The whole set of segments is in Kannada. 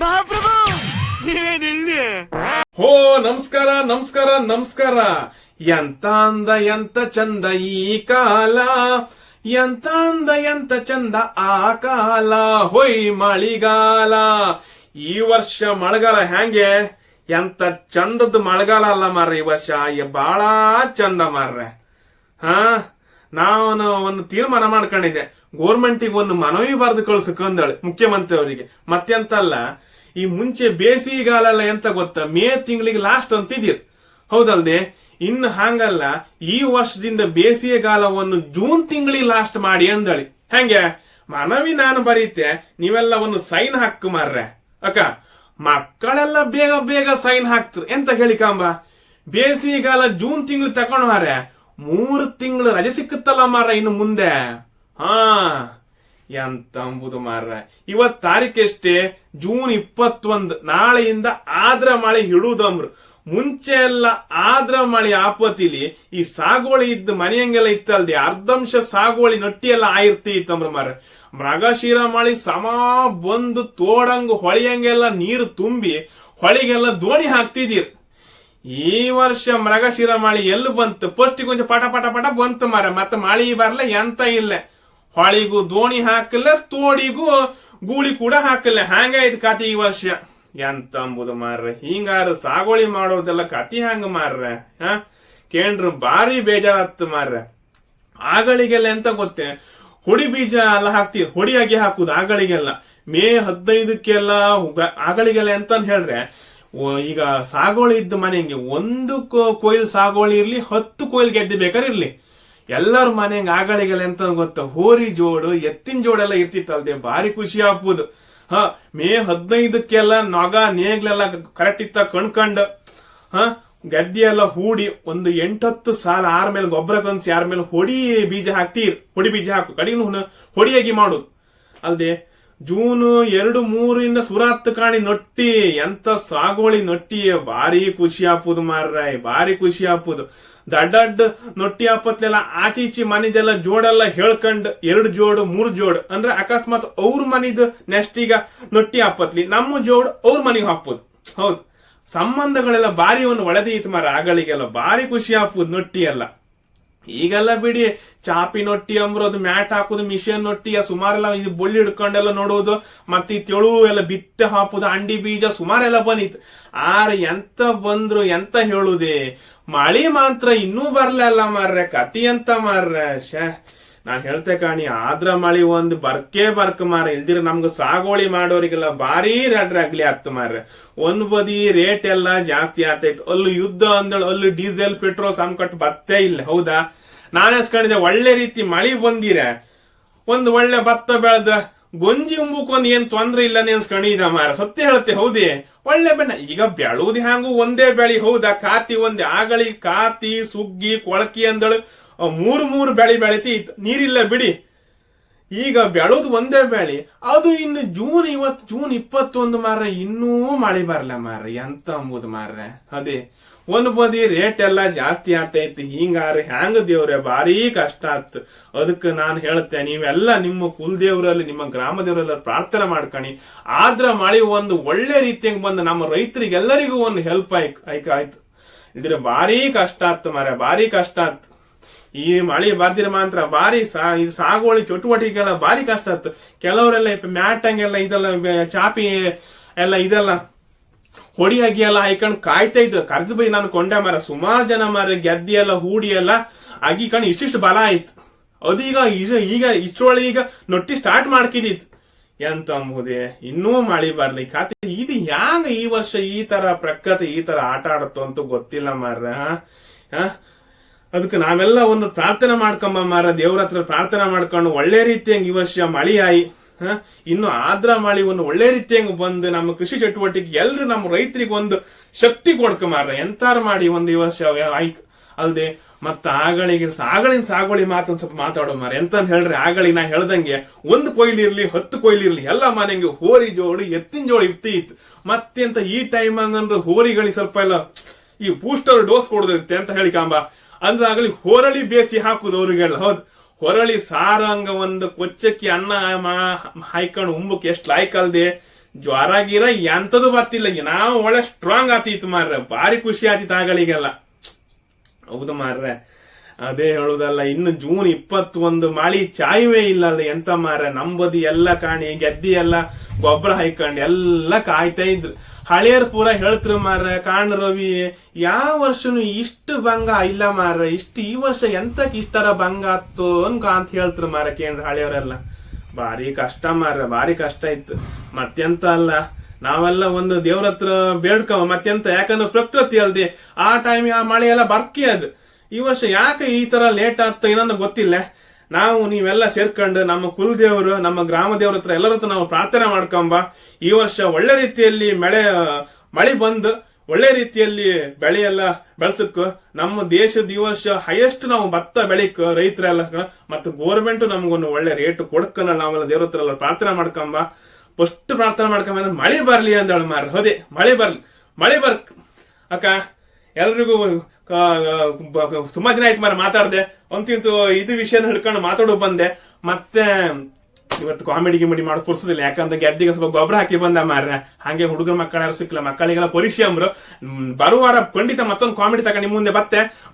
ಮಹಾಪ್ರಭು ನೀವೇನಿಲ್ಲಿ? ಹೋ ನಮಸ್ಕಾರ ನಮಸ್ಕಾರ ನಮಸ್ಕಾರ. ಎಂತ ಅಂದ ಎಂತ ಚಂದ ಈ ಕಾಲ, ಎಂತ ಅಂದ ಎಂತ ಚಂದ ಆ ಕಾಲ. ಹೊಯ್ ಮಳಿಗಾಲ, ಈ ವರ್ಷ ಮಳೆಗಾಲ ಹೆಂಗೆ? ಎಂತ ಚಂದದ ಮಳೆಗಾಲ ಅಲ್ಲ ಮಾರ್ರೆ ಈ ವರ್ಷ, ಬಾಳ ಚಂದ ಮಾರ್ರೆ. ನಾನು ಒಂದು ತೀರ್ಮಾನ ಮಾಡ್ಕೊಂಡಿದ್ದೆ, ಗೋರ್ಮೆಂಟಿಗೆ ಒಂದು ಮನವಿ ಬರೆದು ಕಳ್ಸಕ್ಕಂದಳೆ ಮುಖ್ಯಮಂತ್ರಿ ಅವರಿಗೆ. ಮತ್ತೆಂತಲ್ಲ, ಈ ಮುಂಚೆ ಬೇಸಿಗೆಗಾಲ ಎಂತ ಗೊತ್ತಾ, ಮೇ ತಿಂಗಳಿಗೆ ಲಾಸ್ಟ್ ಅಂತಿದ್ದೀರ್, ಹೌದಲ್ದೆ? ಇನ್ನು ಹಂಗಲ್ಲ, ಈ ವರ್ಷದಿಂದ ಬೇಸಿಗೆಗಾಲವನ್ನು ಜೂನ್ ತಿಂಗಳಿಗೆ ಲಾಸ್ಟ್ ಮಾಡಿ ಅಂದಳಿ. ಹೆಂಗೆ ಮನವಿ ನಾನು ಬರೀತೆ, ನೀವೆಲ್ಲ ಒಂದು ಸೈನ್ ಹಾಕು ಮಾರ್ರೆ. ಅಕ್ಕ ಮಕ್ಕಳೆಲ್ಲ ಬೇಗ ಬೇಗ ಸೈನ್ ಹಾಕ್ತಿರು ಎಂತ ಹೇಳಿ ಕಾಂಬ. ಬೇಸಿಗೆಗಾಲ ಜೂನ್ ತಿಂಗಳು ತಕೊಂಡು ಹಾರೆ 3 ತಿಂಗಳು ರಜೆ ಸಿಕ್ಕುತ್ತಲ್ಲ ಮಾರ್ರ ಇನ್ನು ಮುಂದೆ. ಎಂತ ಅಂಬುದು ಮಾರ್ರ. ಇವತ್ ತಾರೀಕೆಷ್ಟೇ? ಜೂನ್ 21. ನಾಳೆಯಿಂದ ಆದ್ರ ಮಳೆ ಹಿಡುವುದಮ್ರು. ಮುಂಚೆ ಎಲ್ಲ ಆದ್ರ ಮಳೆ ಆಪತ್ತಿಲಿ ಈ ಸಾಗೋಳಿ ಇದ್ದ ಮನೆಯಂಗೆಲ್ಲ ಇತ್ತಲ್ದೆ, ಅರ್ಧಂಶ ಸಾಗೋಳಿ ನಟ್ಟಿ ಎಲ್ಲ ಆಯಿರ್ತಿತ್ತಮ್ರ ಮಾರ. ಮೃಗಶಿರ ಮಳಿ ಸಮ ಬಂದು ತೋಡಂಗು ಹೊಳಿಯಂಗೆಲ್ಲ ನೀರು ತುಂಬಿ ಹೊಳಿಗೆಲ್ಲ ದೋಣಿ ಹಾಕ್ತಿದ್ದೀರ್. ಈ ವರ್ಷ ಮೃಗಶಿರ ಮಳಿ ಎಲ್ಲಿ ಬಂತು? ಫಸ್ಟ್ ಕೊಂಚ ಪಟ ಪಟ ಪಟ ಬಂತು ಮಾರ, ಮತ್ತೆ ಮಳಿ ಬರ್ಲ ಎಂತ ಇಲ್ಲ. ಹೊಳಿಗೂ ದೋಣಿ ಹಾಕಲ್ಲ, ತೋಡಿಗೂ ಗೂಳಿ ಕೂಡ ಹಾಕಲ್ಲ. ಹಂಗಾಯ್ತು ಕತಿ ಈ ವರ್ಷ. ಎಂತ ಅಂಬುದು ಮಾರ್ರೆ. ಹಿಂಗಾರ ಸಾಗೋಳಿ ಮಾಡೋದೆಲ್ಲ ಕತಿ ಹಂಗ ಮಾರ್ರೆ. ಕೇಂದ್ರ ಬಾರಿ ಬೇಜಾರತ್ತು ಮಾರ್ರೆ. ಆಗಳಿಗೆಲ್ಲ ಎಂತ ಗೊತ್ತೇ, ಹೊಡಿ ಬೀಜ ಎಲ್ಲ ಹಾಕ್ತಿರ್, ಹೊಡಿಯಾಗಿ ಹಾಕುದು ಆಗಳಿಗೆಲ್ಲ. ಮೇ 15ಕ್ಕೆಲ್ಲ ಆಗಳಿಗೆಲ್ಲ ಎಂತ ಹೇಳ್ರೆ, ಈಗ ಸಾಗೋಳಿ ಇದ್ದ ಮನೆಗೆ 1 ಕೊಯ್ಲು ಸಾಗೋಳಿ ಇರ್ಲಿ, 10 ಕೊಯ್ಲು ಗೆದ್ದೆ ಬೇಕಾದ್ರೆ ಇರ್ಲಿ, ಎಲ್ಲರ ಮನೆಗೆ ಆಗಳಿಗೆಲ್ಲ ಎಂತ ಗೊತ್ತ, ಹೋರಿ ಜೋಡು ಎತ್ತಿನ ಜೋಡೆಲ್ಲ ಇರ್ತಿತ್ತಲ್ದೆ, ಬಾರಿ ಖುಷಿ ಆಗ್ಬೋದು. ಮೇ 15ಕ್ಕೆಲ್ಲ ನೊಗ ನೇಗ್ಲೆಲ್ಲ ಕರೆಕ್ಟ್ ಇತ್ತ ಕಣ್ಕಂಡ್ ಗದ್ದೆ ಎಲ್ಲ ಹೂಡಿ ಒಂದು 8-10 ಸಾಲ ಆರ್ ಮೇಲೆ ಗೊಬ್ಬರ ಕನ್ಸಿ ಯಾರ ಮೇಲೆ ಹೊಡಿ ಬೀಜ ಹಾಕ್ತೀರ್. ಹೊಡಿ ಬೀಜ ಹಾಕು ಕಡೆಗೂ ಹೊಡಿಯಾಗಿ ಮಾಡುದು ಅಲ್ದೆ. ಜೂನ್ 2-3 ಸುರಾತ್ ಕಾಣಿ ನೊಟ್ಟಿ, ಎಂತ ಸಾಗೋಳಿ ನೊಟ್ಟಿ, ಬಾರಿ ಖುಷಿ ಆಪುದು ಮಾರ್ರ, ಬಾರಿ ಖುಷಿ ಆಪುದು. ದಡ್ಡ ನೊಟ್ಟಿ ಆಪತ್ಲೆಲ್ಲ ಆಚೀಚಿ ಮನಿದೆಲ್ಲ ಜೋಡೆಲ್ಲ ಹೇಳ್ಕಂಡ್ 2 ಜೋಡು 3 ಜೋಡು ಅಂದ್ರೆ ಅಕಸ್ಮಾತ್ ಅವ್ರ ಮನಿದು ನೆಕ್ಸ್ಟ್ ಈಗ ನೊಟ್ಟಿ ಆಪತ್ಲಿ ನಮ್ಮ ಜೋಡು ಅವ್ರ ಮನಿಗೆ ಹಾಕ್ಬೋದು. ಹೌದು, ಸಂಬಂಧಗಳೆಲ್ಲ ಬಾರಿ ಒಂದು ಒಳದೀತ್ ಮಾರ. ಆಗಳಿಗೆಲ್ಲ ಬಾರಿ ಖುಷಿ ಆಪುದು ನೊಟ್ಟಿ ಎಲ್ಲ. ಈಗೆಲ್ಲ ಬಿಡಿ, ಚಾಪಿ ನೊಟ್ಟಿ ಅಂಬ್ರೋದು, ಮ್ಯಾಟ್ ಹಾಕುದು, ಮಿಷನ್ ನೊಟ್ಟಿಯ ಸುಮಾರೆಲ್ಲ ಇದು ಬೊಳ್ಳಿ ಹಿಡ್ಕೊಂಡೆಲ್ಲ ನೋಡುವುದು, ಮತ್ತೆ ತೆಳು ಎಲ್ಲ ಬಿತ್ತೆ ಹಾಪುದು, ಅಂಡಿ ಬೀಜ ಸುಮಾರೆಲ್ಲ ಬಂದಿತ್ತು. ಎಂತ ಬಂದ್ರು ಎಂತ ಹೇಳುದೇ, ಮಳಿ ಮಾತ್ರ ಇನ್ನೂ ಬರ್ಲಲ್ಲ ಮಾರ್ರೆ. ಕತಿ ಅಂತ ಮಾರ್ರೆ. ನಾನ್ ಹೇಳ್ತೆ ಕಾಣಿ, ಆದ್ರ ಮಳಿ ಒಂದು ಬರ್ಕ ಮಾರ. ಇಲ್ದಿರ ನಮ್ಗ ಸಾಗೋಳಿ ಮಾಡೋರಿಗೆಲ್ಲ ಬಾರಿ ರಡ್ರಾಗ್ಲಿ ಆಗ್ತ ಮಾರ್ರೆ. ಒಂದ್ ಬದಿ ರೇಟ್ ಎಲ್ಲ ಜಾಸ್ತಿ ಆಗ್ತೈತ್, ಅಲ್ಲಿ ಯುದ್ಧ ಅಂದಳು, ಅಲ್ಲಿ ಡೀಸೆಲ್ ಪೆಟ್ರೋಲ್ ಸಂಕಟ್ ಬತ್ತೇ ಇಲ್ಲ. ಹೌದಾ, ನಾನ್ ಎಸ್ಕೊಂಡಿದ್ದೆ ಒಳ್ಳೆ ರೀತಿ ಮಳಿ ಬಂದಿರ ಒಂದ್ ಒಳ್ಳೆ ಭತ್ತ ಬೆಳೆದ ಗೊಂಜಿ ಉಂಬುಕೊಂದ್ ಏನ್ ತೊಂದ್ರೆ ಇಲ್ಲ ನೆನ್ಸ್ಕೊಂಡಿದ ಮಾರ. ಸತ್ಯ ಹೇಳ್ತೆ, ಹೌದೇ? ಒಳ್ಳೆ ಬೆಣ್ಣ. ಈಗ ಬೆಳುವುದು ಹ್ಯಾಂಗು ಒಂದೇ ಬೆಳಿ, ಹೌದಾ? ಕಾತಿ ಒಂದೇ, ಆಗಳಿ ಕಾತಿ ಸುಗ್ಗಿ ಕೊಳಕಿ ಅಂದಳು 3 ಬೆಳಿ ಬೆಳಿತಿ, ನೀರಿಲ್ಲ ಬಿಡಿ. ಈಗ ಬೆಳೋದು ಒಂದೇ ಬೆಳಿ, ಅದು ಇನ್ನು ಜೂನ್ 21 ಮಾರ್ರೆ, ಇನ್ನೂ ಮಳೆ ಬರ್ಲ ಮಾರ್ರೆ. ಎಂತ ಅಂಬುದು ಮಾರ್ರೆ. ಅದೇ ಒಂದ್ ಬದಿ ರೇಟ್ ಎಲ್ಲ ಜಾಸ್ತಿ ಆಗ್ತೈತಿ. ಹಿಂಗಾರ ಹ್ಯಾಂಗ ದೇವ್ರೆ, ಬಾರಿ ಕಷ್ಟ ಆತ್. ಅದಕ್ಕೆ ನಾನು ಹೇಳ್ತೆ, ನೀವೆಲ್ಲ ನಿಮ್ಮ ಕುಲದೇವ್ರಲ್ಲಿ ನಿಮ್ಮ ಗ್ರಾಮ ದೇವ್ರೆಲ್ಲ ಪ್ರಾರ್ಥನೆ ಮಾಡ್ಕಣಿ. ಆದ್ರ ಮಳೆ ಒಂದು ಒಳ್ಳೆ ರೀತಿಯಾಗಿ ಬಂದು ನಮ್ಮ ರೈತರಿಗೆಲ್ಲರಿಗೂ ಒಂದು ಹೆಲ್ಪ್ ಆಯ್ತು. ಇದ್ರೆ ಬಾರಿ ಕಷ್ಟ ಆತ್ ಮಾರ್ರೆ, ಬಾರಿ ಕಷ್ಟ ಆತ್. ಈ ಮಳಿ ಬರ್ದಿರ ಮಾತ್ರ ಬಾರಿ ಇದು ಸಾಗೋಳಿ ಚಟುವಟಿಕೆಲ್ಲ ಬಾರಿ ಕಷ್ಟ ಆಯ್ತು. ಕೆಲವರೆಲ್ಲ ಮ್ಯಾಟಂಗೆಲ್ಲ ಇದೆಲ್ಲ ಚಾಪಿ ಎಲ್ಲ ಇದೆಲ್ಲ ಹೊಡಿಯಾಗಿ ಎಲ್ಲ ಹಾಕೊಂಡ್ ಕಾಯ್ತಾ ಇದ್ದು. ಕರ್ದು ಬೈ ನಾನು ಕೊಂಡೆ ಮಾರ, ಸುಮಾರು ಜನ ಮಾರ ಗೆದ್ದಿ ಎಲ್ಲ ಹೂಡಿ ಎಲ್ಲ ಆಗಿ ಕಣ್ ಇಷ್ಟಿಷ್ಟು ಬಲ ಆಯ್ತು. ಅದೀಗ ಈಗ ಇಷ್ಟೊಳಗೆ ಈಗ ನೊಟ್ಟಿ ಸ್ಟಾರ್ಟ್ ಮಾಡ್ಕಿದಿತ್ತು. ಎಂತ ಅಂಬುದೇ, ಇನ್ನೂ ಮಳಿ ಬರ್ಲಿ ಖಾತೆ. ಇದು ಹ್ಯಾಂಗ ಈ ವರ್ಷ ಈ ತರ ಪ್ರಕೃತಿ ಈ ತರ ಆಟ ಆಡತ್ತೋ ಅಂತೂ ಗೊತ್ತಿಲ್ಲ ಮಾರ್ರ. ಅದಕ್ಕೆ ನಾವೆಲ್ಲ ಒಂದು ಪ್ರಾರ್ಥನೆ ಮಾಡ್ಕೊಂಬ ಮಾರ, ದೇವ್ರ ಹತ್ರ ಪ್ರಾರ್ಥನೆ ಮಾಡ್ಕೊಂಡು ಒಳ್ಳೆ ರೀತಿಯಂಗ್ ಈ ವರ್ಷ ಮಳಿ ಆಯಿ ಇನ್ನು ಆದ್ರ ಮಳಿ ಒಂದು ಒಳ್ಳೆ ರೀತಿಯಂಗ್ ಬಂದು ನಮ್ಮ ಕೃಷಿ ಚಟುವಟಿಕೆ ಎಲ್ರು ನಮ್ಮ ರೈತರಿಗೆ ಒಂದು ಶಕ್ತಿ ಕೊಡ್ಕ ಮಾರ. ಎಂತಾರು ಮಾಡಿ ಒಂದು ಈ ವರ್ಷ ಆಯ್ಕ್ ಅಲ್ದೆ. ಮತ್ತ ಆಗಳಿನ ಸಾಗೋಳಿ ಮಾತೊಂದ್ ಸ್ವಲ್ಪ ಮಾತಾಡೋ ಮಾರ. ಎಂತ ಹೇಳ್ರಿ, ಆಗಳಿಗೆ ನಾ ಹೇಳ್ದಂಗೆ 1 ಕೊಯ್ಲಿರ್ಲಿ 10 ಕೊಯ್ಲಿರ್ಲಿ ಎಲ್ಲ ಮನೆಗೆ ಹೋರಿ ಜೋಡಿ ಎತ್ತಿನ ಜೋಡಿ ಇರ್ತಿತ್ತು. ಮತ್ತೆಂತ ಈ ಟೈಮ್ ಹಂಗಂದ್ರೆ ಹೋರಿಗಳಿಗೆ ಸ್ವಲ್ಪ ಎಲ್ಲ ಈ ಬೂಸ್ಟರ್ ಡೋಸ್ ಕೊಡದಿರುತ್ತೆ ಅಂತ ಹೇಳಿ ಕಾಂಬ. ಅಂದ್ರೆ ಆಗಲಿ ಹೊರಳಿ ಬೇಸಿ ಹಾಕುದು ಅವ್ರಿಗೆಲ್ಲ. ಹೌದು, ಹೊರಳಿ ಸಾರಂಗ ಒಂದು ಕೊಚ್ಚಕ್ಕಿ ಅನ್ನ ಹಾಯ್ಕೊಂಡು ಉಂಬಕ್ಕೆ ಎಷ್ಟು ಲಾಯ್ಕ್ ಅಲ್ದೆ. ಜ್ವರ ಗಿರ ಎಂತದು ಬರ್ತಿಲ್ಲ, ನಾವು ಒಳ್ಳೆ ಸ್ಟ್ರಾಂಗ್ ಆತೀತು ಮಾರ್ರೆ, ಭಾರಿ ಖುಷಿ ಆತಿತ್ತು ಆಗಳಿಗೆಲ್ಲ. ಹೌದು ಮಾರ್ರೆ, ಅದೇ ಹೇಳುದಲ್ಲ. ಇನ್ನು ಜೂನ್ 21 ಮಳಿ ಚಾಯುವೇ ಇಲ್ಲ ಅಲ್ಲ, ಎಂತ ಮಾರ್ರೆ. ನಂಬದಿ ಎಲ್ಲ ಕಾಣಿ ಗೆದ್ದಿ ಎಲ್ಲ ಗೊಬ್ಬರ ಹಾಯ್ಕೊಂಡು ಎಲ್ಲ ಕಾಯ್ತಾ ಇದ್ರು. ಹಳೆಯರ್ ಪೂರ ಹೇಳ್ತ್ರು ಮಾರ್ರೆ, ಕಾಣ್ ರವಿ ಯಾವ ವರ್ಷನು ಇಷ್ಟು ಭಂಗ ಇಲ್ಲ ಮಾರ್ರೆ, ಈ ವರ್ಷ ಎಂತಕ್ ಇಷ್ಟರ ಭಂಗ ಆತ್ತು ಅಂತ ಹೇಳ್ತ್ರು ಮಾರ್ರೆ. ಕೇಂದ್ರ ಹಳೆಯವರೆಲ್ಲ ಭಾರಿ ಕಷ್ಟ ಮಾರ್ರೆ, ಭಾರಿ ಕಷ್ಟ ಇತ್ತು. ಮತ್ತೆಂತ ಅಲ್ಲ, ನಾವೆಲ್ಲ ಒಂದು ದೇವ್ರ ಹತ್ರ ಬೇಡ್ಕವ ಮತ್ತೆಂತ, ಯಾಕಂದ್ರೆ ಪ್ರಕೃತಿ ಅಲ್ದೆ ಆ ಟೈಮ್ ಆ ಮಳೆ ಎಲ್ಲ ಬರ್ಕಿ ಅದು. ಈ ವರ್ಷ ಯಾಕೆ ಈ ತರ ಲೇಟ್ ಆಗ್ತಾ ಏನಂತ ಗೊತ್ತಿಲ್ಲ. ನಾವು ನೀವೆಲ್ಲ ಸೇರ್ಕೊಂಡು ನಮ್ಮ ಕುಲದೇವರು, ನಮ್ಮ ಗ್ರಾಮ ದೇವ್ರ ಹತ್ರ ಎಲ್ಲರ ಹತ್ರ ನಾವು ಪ್ರಾರ್ಥನೆ ಮಾಡ್ಕೊಂಬ. ಈ ವರ್ಷ ಒಳ್ಳೆ ರೀತಿಯಲ್ಲಿ ಮಳೆ ಬಂದು ಒಳ್ಳೆ ರೀತಿಯಲ್ಲಿ ಬೆಳೆ ಎಲ್ಲ ಬೆಳೆಸಕ್ಕು. ನಮ್ಮ ದೇಶದ ಈ ವರ್ಷ ಹೈಯೆಸ್ಟ್ ನಾವು ಭತ್ತ ಬೆಳಿಕ್ ರೈತರೆಲ್ಲ, ಮತ್ತು ಗೋರ್ಮೆಂಟ್ ನಮ್ಗೊಂದು ಒಳ್ಳೆ ರೇಟ್ ಕೊಡ್ಕನ ನಾವೆಲ್ಲ ದೇವ್ರ ಹತ್ರ ಎಲ್ಲ ಪ್ರಾರ್ಥನೆ ಮಾಡ್ಕೊಂಬ. ಫಸ್ಟ್ ಪ್ರಾರ್ಥನೆ ಮಾಡ್ಕೊಂಬ ಮಳೆ ಬರ್ಲಿ ಅಂತ ಹೇಳಿ ಮಾರ. ಹೌದೇ, ಮಳೆ ಬರ್ಕ್ ಅಕ್ಕ. ಎಲ್ರಿಗೂ ತುಂಬಾ ದಿನ ಆಯ್ತು ಮಾರ ಮಾತಾಡ್ದೆ, ಅಂತಿಂತೂ ಇದು ವಿಷಯನ ಹಿಡ್ಕೊಂಡು ಮಾತಾಡೋ ಬಂದೆ. ಮತ್ತೆ ಇವತ್ತು ಕಾಮಿಡಿ ಮಾಡೋ ಪುರ್ಸೋದಿಲ್ಲ, ಯಾಕಂದ್ರೆ ಗೆದ್ದಿಗೆ ಸ್ವಲ್ಪ ಗೊಬ್ಬರ ಹಾಕಿ ಬಂದ ಮಾರ್ರೆ. ಹಾಗೆ ಹುಡುಗರ ಮಕ್ಕಳ ಯಾರು ಸಿಕ್ಕಿಲ್ಲ, ಮಕ್ಕಳಿಗೆಲ್ಲ ಪರೀಕ್ಷೆ ಅಂಬ್ರು. ಬರುವಾರ ಖಂಡಿತ ಮತ್ತೊಂದು ಕಾಮಿಡಿ ತಗೊಂಡು ನಿಮ್ಮ ಮುಂದೆ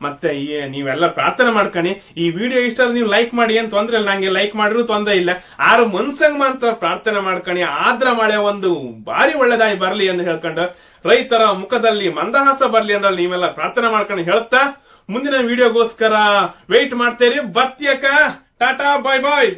ಮತ್ತೆ ನೀವೆಲ್ಲ ಪ್ರಾರ್ಥನೆ ಮಾಡ್ಕೊಳ್ಳಿ. ಈ ವಿಡಿಯೋ ಇಷ್ಟ ನೀವು ಲೈಕ್ ಮಾಡಿ, ಏನ್ ತೊಂದ್ರೆ ಇಲ್ಲ, ನಂಗೆ ಲೈಕ್ ಮಾಡಿದ್ರು ತೊಂದ್ರೆ ಇಲ್ಲ. ಆರು ಮನ್ಸಂಗ್ ಮಾತ್ರ ಪ್ರಾರ್ಥನೆ ಮಾಡ್ಕೊಳ್ಳಿ. ಆದ್ರ ಮಳೆ ಒಂದು ಬಾರಿ ಒಳ್ಳೆದಾಗಿ ಬರ್ಲಿ ಅಂತ ಹೇಳ್ಕೊಂಡು, ರೈತರ ಮುಖದಲ್ಲಿ ಮಂದಹಾಸ ಬರ್ಲಿ ಅಂದ್ರೆ ನೀವೆಲ್ಲ ಪ್ರಾರ್ಥನೆ ಮಾಡ್ಕೊಂಡು ಹೇಳ್ತಾ, ಮುಂದಿನ ವಿಡಿಯೋಗೋಸ್ಕರ ವೆಯ್ಟ್ ಮಾಡ್ತೇರಿ. ಬತ್ತಿಯಕ್ಕ, ಟಾಟಾ, ಬಾಯ್ ಬಾಯ್.